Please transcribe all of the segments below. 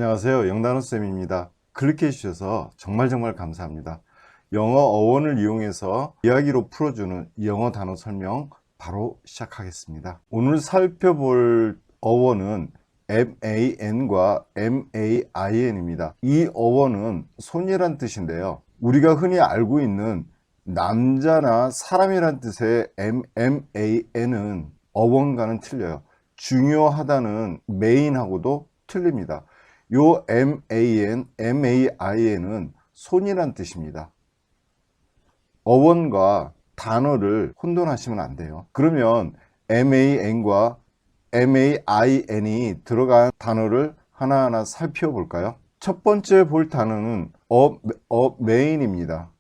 안녕하세요. 영단어쌤입니다. 클릭해 주셔서 정말 감사합니다. 영어 어원을 이용해서 이야기로 풀어주는 영어 단어 설명 바로 시작하겠습니다. 오늘 살펴볼 어원은 man과 ma인입니다. 이 어원은 손이란 뜻인데요. 우리가 흔히 알고 있는 남자나 사람이란 뜻의 man은 어원과는 틀려요. 중요하다는 main하고도 틀립니다. 요 ma인은 손이란 뜻입니다. 어원과 단어를 혼돈하시면 안 돼요. 그러면 man과 ma인이 들어간 단어를 하나하나 살펴볼까요? 첫 번째 볼 단어는 main입니다.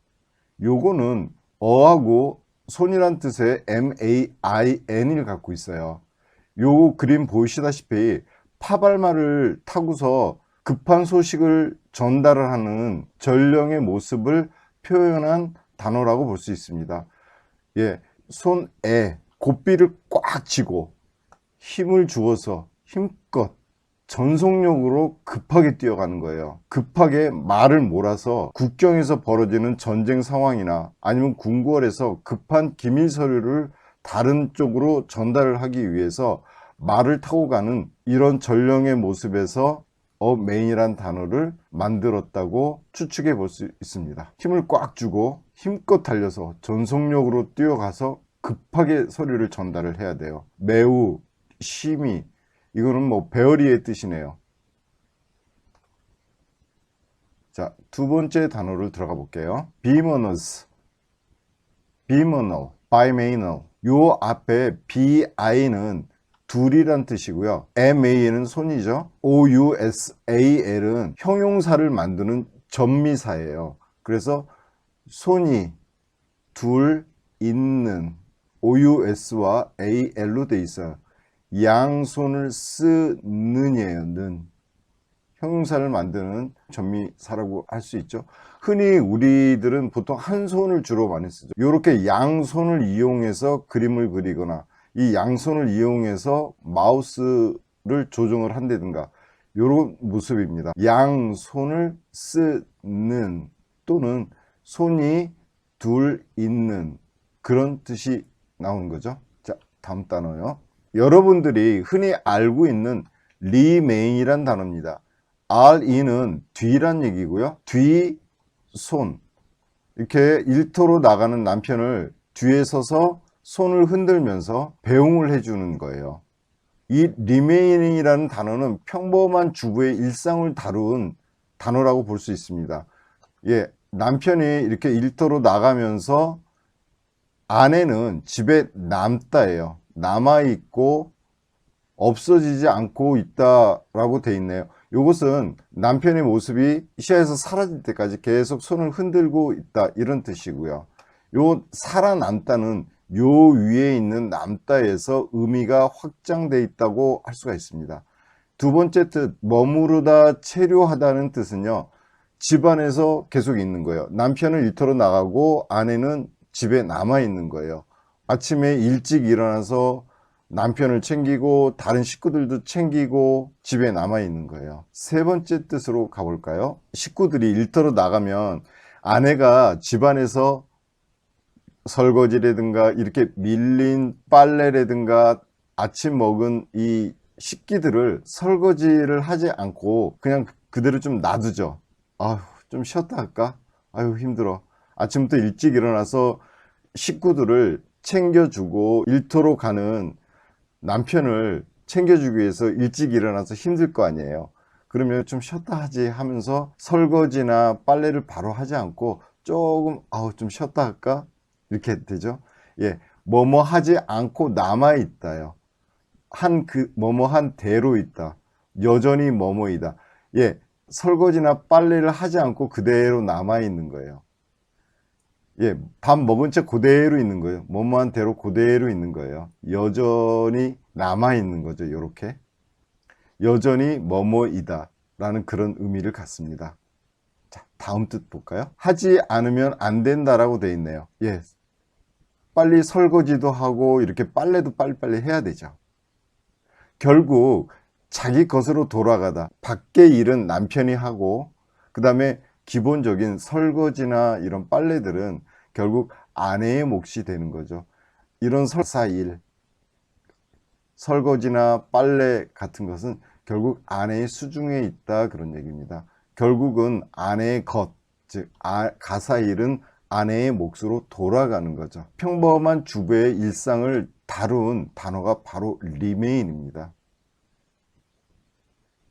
요거는 어하고 손이란 뜻의 main을 갖고 있어요. 요 그림 보시다시피 파발마를 타고서 급한 소식을 전달을 하는 전령의 모습을 표현한 단어라고 볼 수 있습니다. 예, 손에 고삐를 꽉 쥐고 힘을 주어서 힘껏 전속력으로 급하게 뛰어가는 거예요. 급하게 말을 몰아서 국경에서 벌어지는 전쟁 상황이나 아니면 궁궐에서 급한 기밀 서류를 다른 쪽으로 전달을 하기 위해서 말을 타고 가는 이런 전령의 모습에서 main이란 단어를 만들었다고 추측해 볼 수 있습니다. 힘을 꽉 주고 힘껏 달려서 전속력으로 뛰어가서 급하게 서류를 전달을 해야 돼요. 매우 심히, 이거는 뭐 베어리의 뜻이네요. 자, 두 번째 단어를 들어가 볼게요. bimanous, bimanal, bimanal. 요 앞에 bi는 둘이란 뜻이고요. man은 손이죠. ousal은 형용사를 만드는 전미사예요. 그래서 손이 둘 있는 ous와 al로 돼 있어요. 양손을 쓰는이에요. 는 형용사를 만드는 전미사라고 할 수 있죠. 흔히 우리들은 보통 한 손을 주로 많이 쓰죠. 이렇게 양손을 이용해서 그림을 그리거나 이 양손을 이용해서 마우스를 조정을 한다든가 이런 모습입니다. 양손을 쓰는 또는 손이 둘 있는 그런 뜻이 나오는 거죠. 자, 다음 단어요. 여러분들이 흔히 알고 있는 remain이란 단어입니다. re는 뒤란 얘기고요. 뒤, 손. 이렇게 일터로 나가는 남편을 뒤에 서서 손을 흔들면서 배웅을 해주는 거예요. 이 remain이라는 단어는 평범한 주부의 일상을 다룬 단어라고 볼 수 있습니다. 예, 남편이 이렇게 일터로 나가면서 아내는 집에 남다예요. 남아있고 없어지지 않고 있다라고 돼 있네요. 이것은 남편의 모습이 시야에서 사라질 때까지 계속 손을 흔들고 있다 이런 뜻이고요. 요 살아남다는 요 위에 있는 남다에서 의미가 확장돼 있다고 할 수가 있습니다. 두 번째 뜻 머무르다 체류하다는 뜻은요. 집안에서 계속 있는 거예요. 남편은 일터로 나가고 아내는 집에 남아 있는 거예요. 아침에 일찍 일어나서 남편을 챙기고 다른 식구들도 챙기고 집에 남아 있는 거예요. 세 번째 뜻으로 가볼까요? 식구들이 일터로 나가면 아내가 집안에서 설거지라든가 이렇게 밀린 빨래라든가 아침 먹은 이 식기들을 설거지를 하지 않고 그냥 그대로 좀 놔두죠. 아휴, 좀 쉬었다 할까? 아유, 힘들어. 아침부터 일찍 일어나서 식구들을 챙겨주고 일터로 가는 남편을 챙겨주기 위해서 일찍 일어나서 힘들 거 아니에요. 그러면 좀 쉬었다 하지 하면서 설거지나 빨래를 바로 하지 않고 조금 좀 쉬었다 할까? 이렇게 되죠. 예, 뭐뭐 하지 않고 남아 있다요. 뭐뭐 한 대로 있다. 여전히 뭐뭐이다. 예, 설거지나 빨래를 하지 않고 그대로 남아 있는 거예요. 예, 밥 먹은 채 그대로 있는 거예요. 뭐뭐한 대로 그대로 있는 거예요. 여전히 남아 있는 거죠. 이렇게 여전히 뭐뭐이다 라는 그런 의미를 갖습니다. 자, 다음 뜻 볼까요? 하지 않으면 안 된다라고 되어 있네요. 예, 빨리 설거지도 하고 이렇게 빨래도 빨리빨리 해야 되죠. 결국 자기 것으로 돌아가다. 밖의 일은 남편이 하고, 그 다음에 기본적인 설거지나 이런 빨래들은 결국 아내의 몫이 되는 거죠. 이런 설사일, 설거지나 빨래 같은 것은 결국 아내의 수중에 있다, 그런 얘기입니다. 결국은 아내의 것, 즉 가사일은 아내의 몫으로 돌아가는 거죠. 평범한 주부의 일상을 다룬 단어가 바로 remain입니다.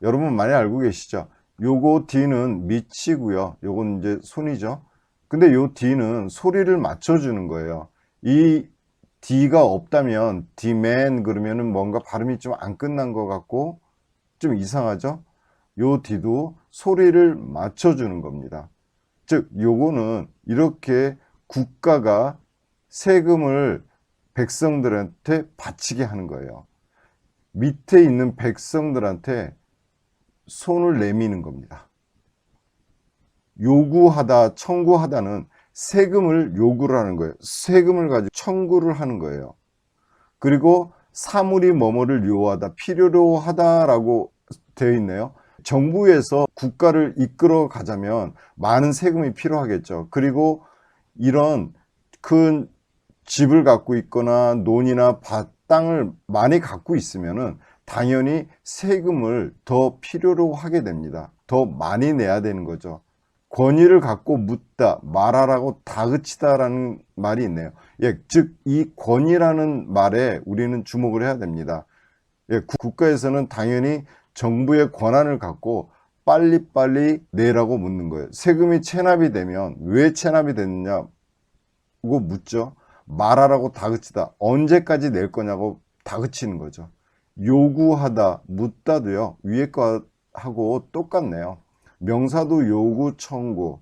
여러분 많이 알고 계시죠? 요거 D는 밑이고요. 요건 이제 손이죠. 근데 요 D는 소리를 맞춰주는 거예요. 이 D가 없다면 Dman 그러면은 뭔가 발음이 좀 안 끝난 것 같고 좀 이상하죠? 요 D도 소리를 맞춰주는 겁니다. 즉 요거는 이렇게 국가가 세금을 백성들한테 바치게 하는 거예요. 밑에 있는 백성들한테 손을 내미는 겁니다. 요구하다, 청구하다는 세금을 요구를 하는 거예요. 세금을 가지고 청구를 하는 거예요. 그리고 사물이 뭐뭐를 요하다, 필요로 하다라고 되어 있네요. 정부에서 국가를 이끌어 가자면 많은 세금이 필요하겠죠. 그리고 이런 큰 집을 갖고 있거나 논이나 밭, 땅을 많이 갖고 있으면은 당연히 세금을 더 필요로 하게 됩니다. 더 많이 내야 되는 거죠. 권위를 갖고 묻다, 말하라고 다그치다라는 말이 있네요. 예, 즉 이 권위라는 말에 우리는 주목을 해야 됩니다. 예, 국가에서는 당연히 정부의 권한을 갖고 빨리빨리 내라고 묻는 거예요. 세금이 체납이 되면 왜 체납이 됐느냐고 묻죠. 말하라고 다그치다. 언제까지 낼 거냐고 다그치는 거죠. 요구하다, 묻다도요. 위에 거하고 똑같네요. 명사도 요구, 청구,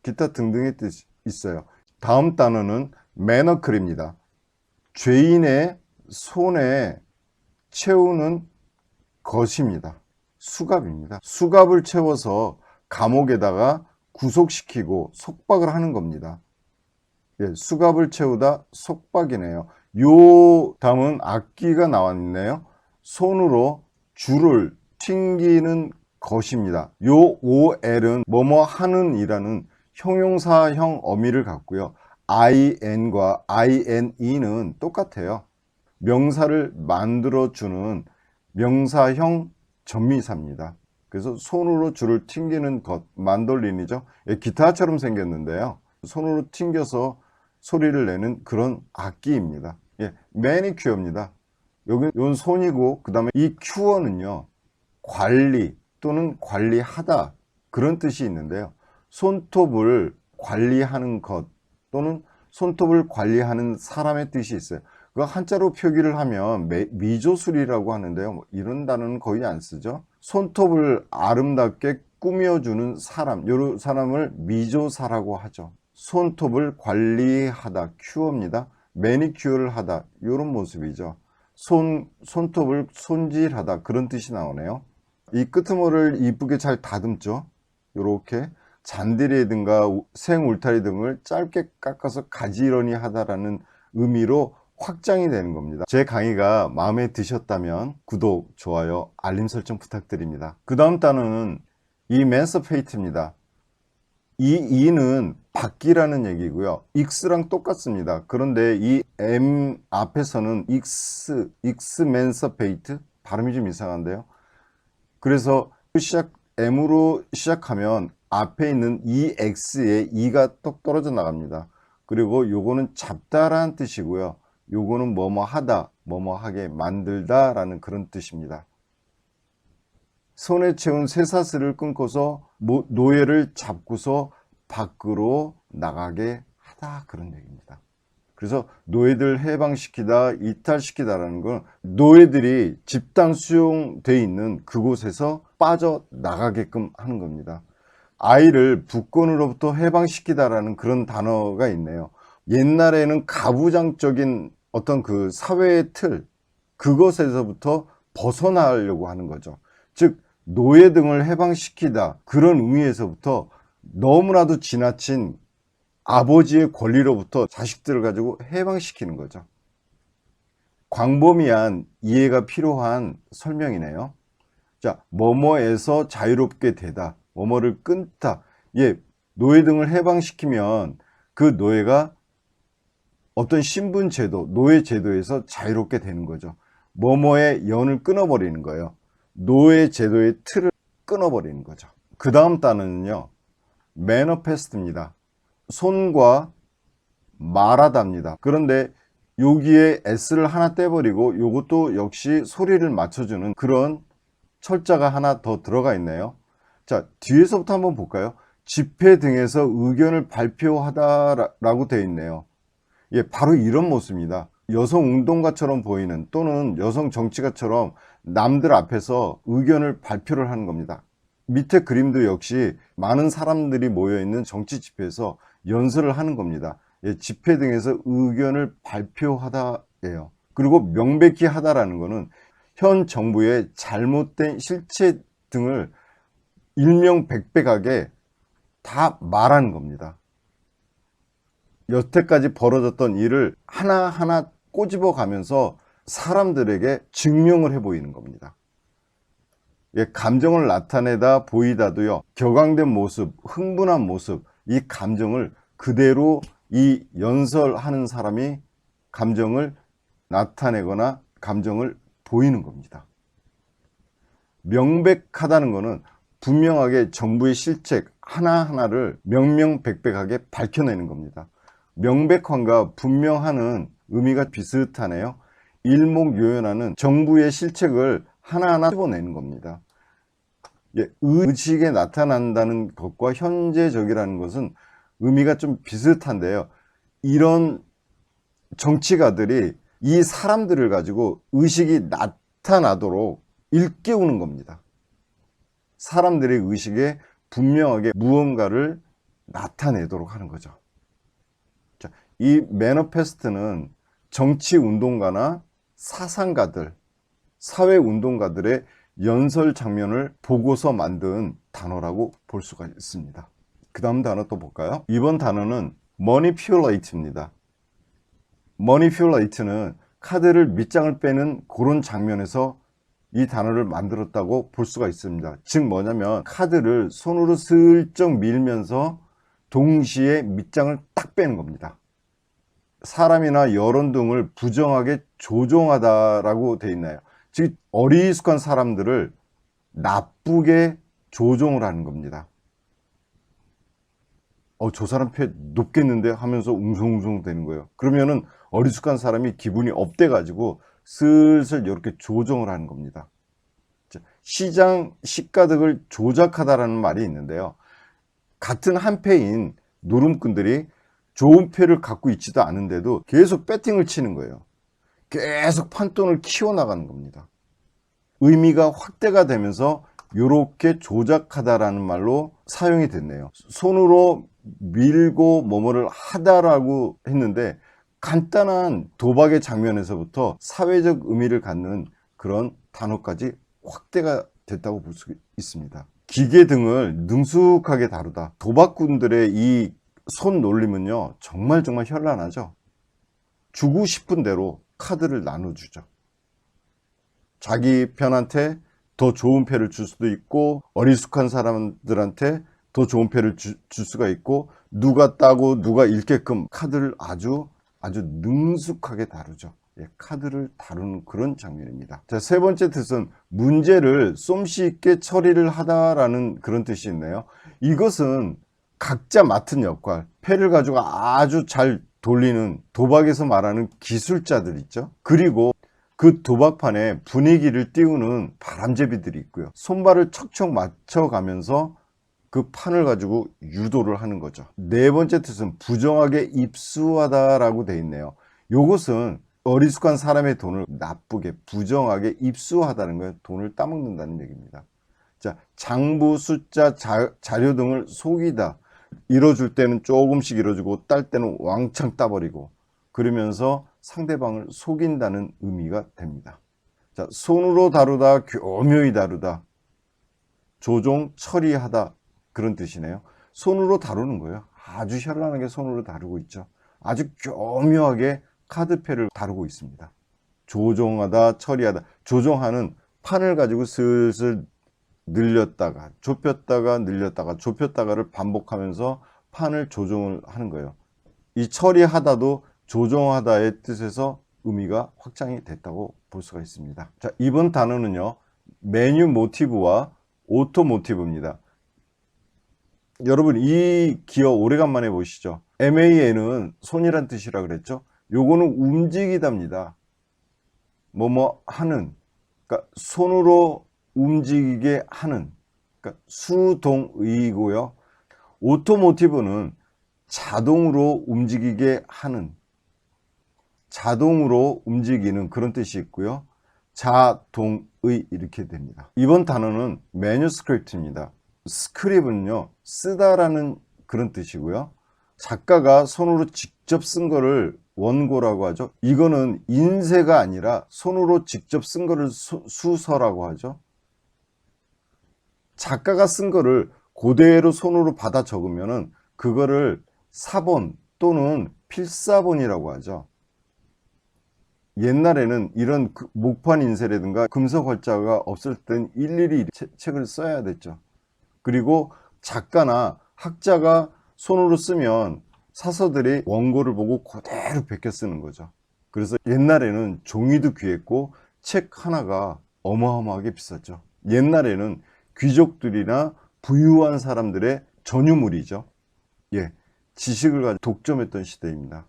기타 등등의 뜻이 있어요. 다음 단어는 매너클입니다. 죄인의 손에 채우는 것입니다. 수갑입니다. 수갑을 채워서 감옥에다가 구속시키고 속박을 하는 겁니다. 예, 수갑을 채우다 속박이네요. 요 다음은 악기가 나왔네요. 손으로 줄을 튕기는 것입니다. 요 OL은 뭐뭐 하는 이라는 형용사형 어미를 갖고요. IN과 INE는 똑같아요. 명사를 만들어주는 명사형 전미사입니다. 그래서 손으로 줄을 튕기는 것, 만돌린이죠. 예, 기타처럼 생겼는데요. 손으로 튕겨서 소리를 내는 그런 악기입니다. 예, 매니큐어입니다. 여기 yon 손이고 그 다음에 이 큐어는요. 관리 또는 관리하다 그런 뜻이 있는데요. 손톱을 관리하는 것 또는 손톱을 관리하는 사람의 뜻이 있어요. 그 한자로 표기를 하면 미조술이라고 하는데요. 이런 단어는 거의 안 쓰죠. 손톱을 아름답게 꾸며주는 사람, 이런 사람을 미조사라고 하죠. 손톱을 관리하다, 큐어입니다. 매니큐어를 하다, 이런 모습이죠. 손톱을 손질하다, 그런 뜻이 나오네요. 이 끄트머리를 이쁘게 잘 다듬죠. 이렇게 잔디레든가 생울타리 등을 짧게 깎아서 가지런히 하다라는 의미로 확장이 되는 겁니다. 제 강의가 마음에 드셨다면 구독, 좋아요, 알림 설정 부탁드립니다. 그 다음 단어는 emancipate입니다. 이 e는 받기라는 얘기고요. x랑 똑같습니다. 그런데 이 m 앞에서는 emancipate 발음이 좀 이상한데요. 그래서 m으로 시작하면 앞에 있는 ex에 e가 똑 떨어져 나갑니다. 그리고 요거는 잡다라는 뜻이고요. 요거는 뭐뭐 하다, 뭐뭐 하게 만들다 라는 그런 뜻입니다. 손에 채운 쇠사슬을 끊고서 노예를 잡고서 밖으로 나가게 하다, 그런 얘기입니다. 그래서 노예들 해방시키다, 이탈시키다라는 건 노예들이 집단 수용되어 있는 그곳에서 빠져나가게끔 하는 겁니다. 아이를 북권으로부터 해방시키다라는 그런 단어가 있네요. 옛날에는 가부장적인 어떤 그 사회의 틀, 그것에서부터 벗어나려고 하는 거죠. 즉 노예 등을 해방시키다, 그런 의미에서부터 너무나도 지나친 아버지의 권리로부터 자식들을 가지고 해방시키는 거죠. 광범위한 이해가 필요한 설명이네요. 자, 뭐뭐에서 자유롭게 되다, 뭐뭐를 끊다. 예, 노예 등을 해방시키면 그 노예가 어떤 신분 제도, 노예 제도에서 자유롭게 되는 거죠. 뭐뭐의 연을 끊어버리는 거예요. 노예 제도의 틀을 끊어버리는 거죠. 그 다음 단어는요, manifest입니다. 손과 말하다입니다. 그런데 여기에 s를 하나 떼버리고 이것도 역시 소리를 맞춰주는 그런 철자가 하나 더 들어가 있네요. 자, 뒤에서부터 한번 볼까요? 집회 등에서 의견을 발표하다라고 되어 있네요. 예, 바로 이런 모습입니다. 여성 운동가처럼 보이는, 또는 여성 정치가처럼 남들 앞에서 의견을 발표를 하는 겁니다. 밑에 그림도 역시 많은 사람들이 모여있는 정치 집회에서 연설을 하는 겁니다. 예, 집회 등에서 의견을 발표하다예요. 그리고 명백히 하다라는 것은 현 정부의 잘못된 실체 등을 일명백백하게 다 말하는 겁니다. 여태까지 벌어졌던 일을 하나하나 꼬집어 가면서 사람들에게 증명을 해 보이는 겁니다. 예, 감정을 나타내다 보이다도요, 격앙된 모습, 흥분한 모습, 이 감정을 그대로 이 연설하는 사람이 감정을 나타내거나 감정을 보이는 겁니다. 명백하다는 것은 분명하게 정부의 실책 하나하나를 명명백백하게 밝혀내는 겁니다. 명백함과 분명하는 의미가 비슷하네요. 일목요연하는 정부의 실책을 하나하나 집어내는 겁니다. 예, 의식에 나타난다는 것과 현재적이라는 것은 의미가 좀 비슷한데요. 이런 정치가들이 이 사람들을 가지고 의식이 나타나도록 일깨우는 겁니다. 사람들의 의식에 분명하게 무언가를 나타내도록 하는 거죠. 자, 이 매니페스트는 정치운동가나 사상가들, 사회운동가들의 연설 장면을 보고서 만든 단어라고 볼 수가 있습니다. 그 다음 단어 또 볼까요? 이번 단어는 manipulate입니다. manipulate는 카드를 밑장을 빼는 그런 장면에서 이 단어를 만들었다고 볼 수가 있습니다. 즉 뭐냐면 카드를 손으로 슬쩍 밀면서 동시에 밑장을 딱 빼는 겁니다. 사람이나 여론 등을 부정하게 조종하다라고 되어 있나요? 즉 어리숙한 사람들을 나쁘게 조종을 하는 겁니다. 저 사람 표 높겠는데 하면서 웅성웅성 되는 거예요. 그러면은 어리숙한 사람이 기분이 업돼 가지고 슬슬 이렇게 조정을 하는 겁니다. 시장 시가득을 조작하다라는 말이 있는데요. 같은 한 패인 노름꾼들이 좋은 패를 갖고 있지도 않은데도 계속 배팅을 치는 거예요. 계속 판돈을 키워나가는 겁니다. 의미가 확대가 되면서 이렇게 조작하다라는 말로 사용이 됐네요. 손으로 밀고 뭐뭐를 하다라고 했는데 간단한 도박의 장면에서부터 사회적 의미를 갖는 그런 단어까지 확대가 됐다고 볼 수 있습니다. 기계 등을 능숙하게 다루다. 도박꾼들의 이 손 놀림은요, 정말 현란하죠. 주고 싶은 대로 카드를 나눠주죠. 자기 편한테 더 좋은 패를 줄 수도 있고, 어리숙한 사람들한테 더 좋은 패를 줄 수가 있고, 누가 따고 누가 잃게끔 카드를 아주 능숙하게 다루죠. 예, 카드를 다루는 그런 장면입니다. 자, 세 번째 뜻은 문제를 솜씨 있게 처리를 하다라는 그런 뜻이 있네요. 이것은 각자 맡은 역할, 패를 가지고 아주 잘 돌리는, 도박에서 말하는 기술자들 있죠. 그리고 그 도박판에 분위기를 띄우는 바람제비들이 있고요. 손발을 척척 맞춰가면서 그 판을 가지고 유도를 하는 거죠. 네 번째 뜻은 부정하게 입수하다라고 돼 있네요. 요것은 어리숙한 사람의 돈을 나쁘게 부정하게 입수하다는 거예요. 돈을 따먹는다는 얘기입니다. 자, 장부, 숫자, 자료 등을 속이다. 잃어줄 때는 조금씩 잃어주고 딸 때는 왕창 따버리고, 그러면서 상대방을 속인다는 의미가 됩니다. 자, 손으로 다루다, 교묘히 다루다, 조종, 처리하다, 그런 뜻이네요. 손으로 다루는 거예요. 아주 현란하게 손으로 다루고 있죠. 아주 교묘하게 카드패를 다루고 있습니다. 조종하다, 처리하다. 조종하는 판을 가지고 슬슬 늘렸다가 좁혔다가 늘렸다가 좁혔다가를 반복하면서 판을 조정을 하는 거예요. 이 처리하다도 조정하다의 뜻에서 의미가 확장이 됐다고 볼 수가 있습니다. 자, 이번 단어는요, 메뉴 모티브와 오토모티브입니다. 여러분, 이 기어 오래간만에 보시죠. MAN은 손이란 뜻이라 그랬죠. 요거는 움직이답니다. 뭐뭐 하는, 그러니까 손으로 움직이게 하는, 그러니까 수동의이고요. 오토모티브는 자동으로 움직이게 하는, 자동으로 움직이는 그런 뜻이 있고요. 자동의 이렇게 됩니다. 이번 단어는 매뉴스크립트입니다. 스크립은요, 쓰다라는 그런 뜻이고요. 작가가 손으로 직접 쓴 거를 원고라고 하죠. 이거는 인쇄가 아니라 손으로 직접 쓴 거를 수서라고 하죠. 작가가 쓴 거를 그대로 손으로 받아 적으면은 그거를 사본 또는 필사본이라고 하죠. 옛날에는 이런 목판 인쇄라든가 금속 활자가 없을 땐 일일이 책을 써야 됐죠. 그리고 작가나 학자가 손으로 쓰면 사서들이 원고를 보고 그대로 베껴 쓰는 거죠. 그래서 옛날에는 종이도 귀했고 책 하나가 어마어마하게 비쌌죠. 옛날에는 귀족들이나 부유한 사람들의 전유물이죠. 예, 지식을 가지고 독점했던 시대입니다.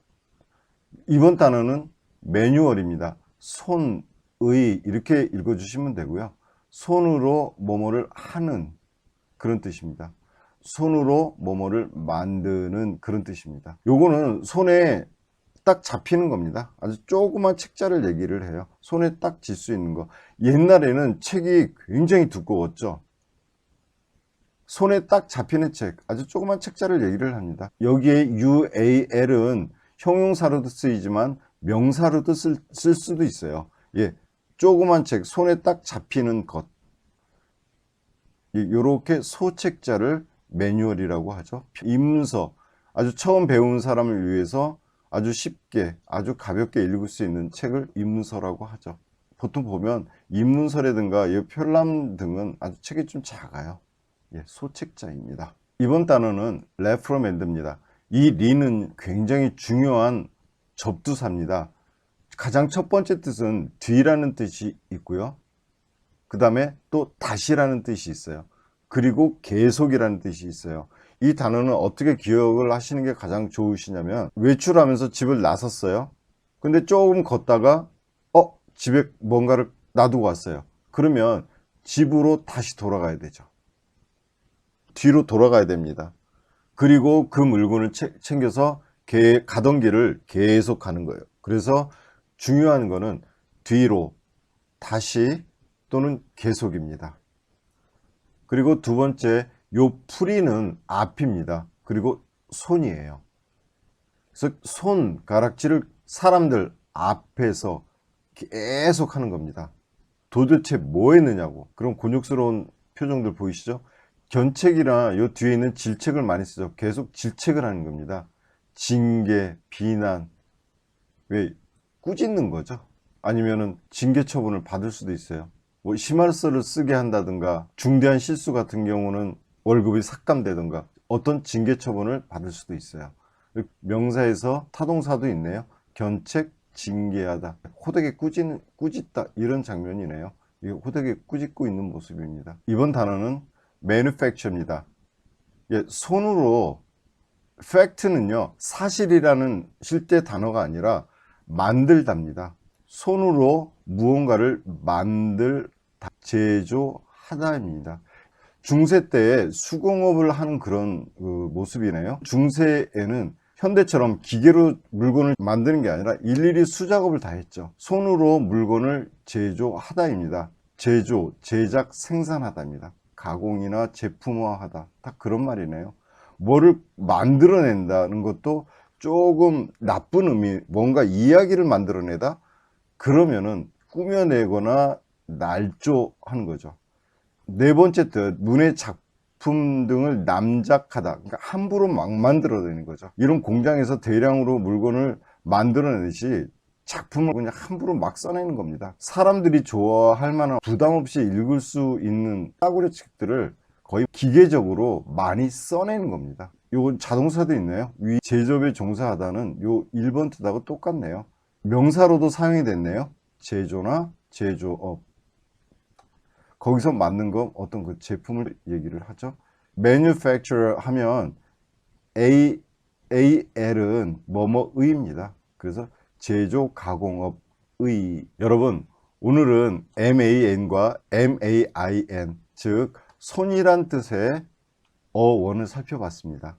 이번 단어는 매뉴얼입니다. 손의 이렇게 읽어주시면 되고요. 손으로 뭐뭐를 하는 그런 뜻입니다. 손으로 뭐뭐를 만드는 그런 뜻입니다. 요거는 손에 딱 잡히는 겁니다. 아주 조그만 책자를 얘기를 해요. 손에 딱 쥘 수 있는 거. 옛날에는 책이 굉장히 두꺼웠죠. 손에 딱 잡히는 책, 아주 조그만 책자를 얘기를 합니다. 여기에 UAL은 형용사로도 쓰이지만 명사로도 쓸 수도 있어요. 예, 조그만 책, 손에 딱 잡히는 것. 이렇게 소책자를 매뉴얼이라고 하죠. 입문서, 아주 처음 배운 사람을 위해서 아주 쉽게, 아주 가볍게 읽을 수 있는 책을 입문서라고 하죠. 보통 보면 입문서라든가 편람 등은 아주 책이 좀 작아요. 예, 소책자입니다. 이번 단어는 레프로맨드입니다. 이 리는 굉장히 중요한 접두사입니다. 가장 첫 번째 뜻은 뒤라는 뜻이 있고요. 그 다음에 또 다시라는 뜻이 있어요. 그리고 계속이라는 뜻이 있어요. 이 단어는 어떻게 기억을 하시는 게 가장 좋으시냐면, 외출하면서 집을 나섰어요. 근데 조금 걷다가 집에 뭔가를 놔두고 왔어요. 그러면 집으로 다시 돌아가야 되죠. 뒤로 돌아가야 됩니다. 그리고 그 물건을 챙겨서 가던 길을 계속 가는 거예요. 그래서 중요한 거는 뒤로, 다시 또는 계속입니다. 그리고 두 번째, 요 풀이는 앞입니다. 그리고 손이에요. 그래서 손가락질을 사람들 앞에서 계속 하는 겁니다. 도대체 뭐 했느냐고. 그런 곤욕스러운 표정들 보이시죠? 견책이나 요 뒤에 있는 질책을 많이 쓰죠. 계속 질책을 하는 겁니다. 징계, 비난. 왜? 꾸짖는 거죠. 아니면은 징계 처분을 받을 수도 있어요. 뭐 심할서를 쓰게 한다든가, 중대한 실수 같은 경우는 월급이 삭감되든가, 어떤 징계 처분을 받을 수도 있어요. 명사에서 타동사도 있네요. 견책, 징계하다, 호되게 꾸짖다, 이런 장면이네요. 이게 호되게 꾸짖고 있는 모습입니다. 이번 단어는 manufacture입니다. 예, 손으로, fact는요, 사실이라는 실제 단어가 아니라 만들답니다. 손으로 무언가를 제조하다입니다. 중세 때에 수공업을 하는 그런 모습이네요. 중세에는 현대처럼 기계로 물건을 만드는 게 아니라 일일이 수작업을 다 했죠. 손으로 물건을 제조하다입니다. 제조, 제작, 생산하다입니다. 가공이나 제품화하다, 다 그런 말이네요. 뭐를 만들어낸다는 것도 조금 나쁜 의미, 뭔가 이야기를 만들어내다, 그러면은 꾸며내거나 날조하는 거죠. 네 번째 뜻, 문의 작품 등을 남작하다, 그러니까 함부로 막 만들어내는 거죠. 이런 공장에서 대량으로 물건을 만들어내듯이 작품을 그냥 함부로 막 써내는 겁니다. 사람들이 좋아할 만한 부담 없이 읽을 수 있는 싸구려 책들을 거의 기계적으로 많이 써내는 겁니다. 요건 자동사도 있네요. 위 제조업에 종사하다는 요 1번 뜻하고 똑같네요. 명사로도 사용이 됐네요. 제조나 제조업. 거기서 맞는 건 어떤 그 제품을 얘기를 하죠. manufacturer 하면 AL은 뭐뭐의입니다. 그래서 제조 가공업의. 여러분, 오늘은 MAN과 MAIN, 즉 손이란 뜻의 어원을 살펴봤습니다.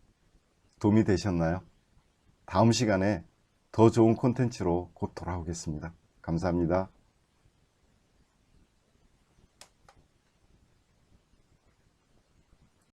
도움이 되셨나요? 다음 시간에 더 좋은 콘텐츠로 곧 돌아오겠습니다. 감사합니다.